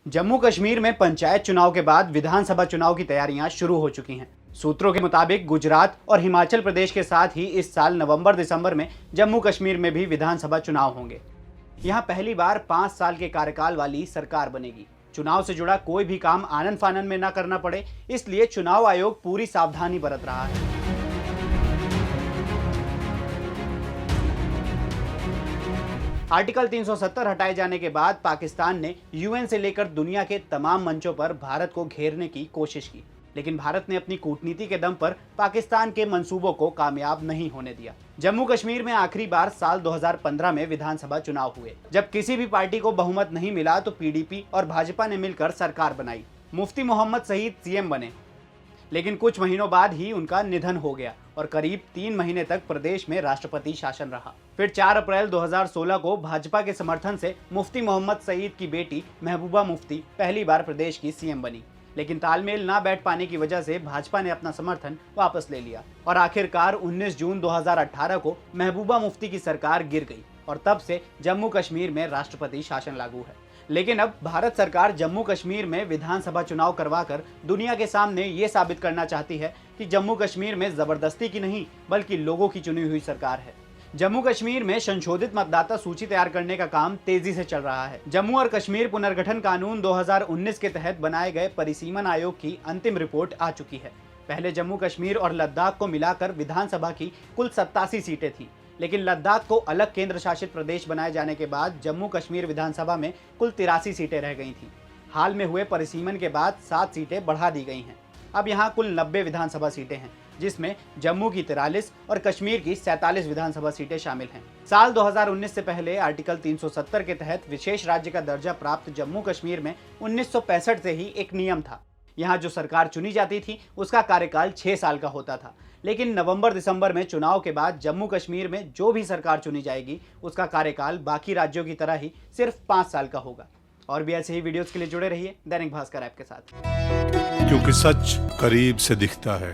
जम्मू कश्मीर में पंचायत चुनाव के बाद विधानसभा चुनाव की तैयारियां शुरू हो चुकी हैं। सूत्रों के मुताबिक गुजरात और हिमाचल प्रदेश के साथ ही इस साल नवंबर दिसंबर में जम्मू कश्मीर में भी विधानसभा चुनाव होंगे। यहां पहली बार 5 साल के कार्यकाल वाली सरकार बनेगी। चुनाव से जुड़ा कोई भी काम आनन फानन में न करना पड़े, इसलिए चुनाव आयोग पूरी सावधानी बरत रहा है। आर्टिकल 370 हटाए जाने के बाद पाकिस्तान ने यूएन से लेकर दुनिया के तमाम मंचों पर भारत को घेरने की कोशिश की, लेकिन भारत ने अपनी कूटनीति के दम पर पाकिस्तान के मंसूबों को कामयाब नहीं होने दिया। जम्मू कश्मीर में आखिरी बार साल 2015 में विधानसभा चुनाव हुए। जब किसी भी पार्टी को बहुमत नहीं मिला तो पीडीपी और भाजपा ने मिलकर सरकार बनाई। मुफ्ती मोहम्मद सईद सीएम बने, लेकिन कुछ महीनों बाद ही उनका निधन हो गया और करीब 3 महीने तक प्रदेश में राष्ट्रपति शासन रहा। फिर 4 अप्रैल 2016 को भाजपा के समर्थन से मुफ्ती मोहम्मद सईद की बेटी महबूबा मुफ्ती पहली बार प्रदेश की सीएम बनी, लेकिन तालमेल ना बैठ पाने की वजह से भाजपा ने अपना समर्थन वापस ले लिया और आखिरकार 19 जून 2018 को महबूबा मुफ्ती की सरकार गिर गई और तब से जम्मू कश्मीर में राष्ट्रपति शासन लागू है। लेकिन अब भारत सरकार जम्मू कश्मीर में विधानसभा चुनाव करवाकर दुनिया के सामने ये साबित करना चाहती है कि जम्मू कश्मीर में जबरदस्ती की नहीं बल्कि लोगों की चुनी हुई सरकार है। जम्मू कश्मीर में संशोधित मतदाता सूची तैयार करने का काम तेजी से चल रहा है। जम्मू और कश्मीर पुनर्गठन कानून 2019 के तहत बनाए गए परिसीमन आयोग की अंतिम रिपोर्ट आ चुकी है। पहले जम्मू कश्मीर और लद्दाख को मिलाकर विधानसभा की कुल 87 सीटें थी, लेकिन लद्दाख को अलग केंद्र शासित प्रदेश बनाए जाने के बाद जम्मू कश्मीर विधानसभा में कुल 83 सीटें रह गई थीं। हाल में हुए परिसीमन के बाद 7 सीटें बढ़ा दी गई हैं। अब यहाँ कुल 90 विधानसभा सीटें हैं, जिसमें जम्मू की 43 और कश्मीर की 47 विधानसभा सीटें शामिल हैं। साल 2019 से पहले आर्टिकल 370 के तहत विशेष राज्य का दर्जा प्राप्त जम्मू कश्मीर में 1965 से ही एक नियम था। यहाँ जो सरकार चुनी जाती थी उसका कार्यकाल 6 साल का होता था, लेकिन नवंबर दिसंबर में चुनाव के बाद जम्मू कश्मीर में जो भी सरकार चुनी जाएगी उसका कार्यकाल बाकी राज्यों की तरह ही सिर्फ 5 साल का होगा। और भी ऐसे ही वीडियोस के लिए जुड़े रहिए दैनिक भास्कर ऐप के साथ, क्योंकि सच करीब से दिखता है।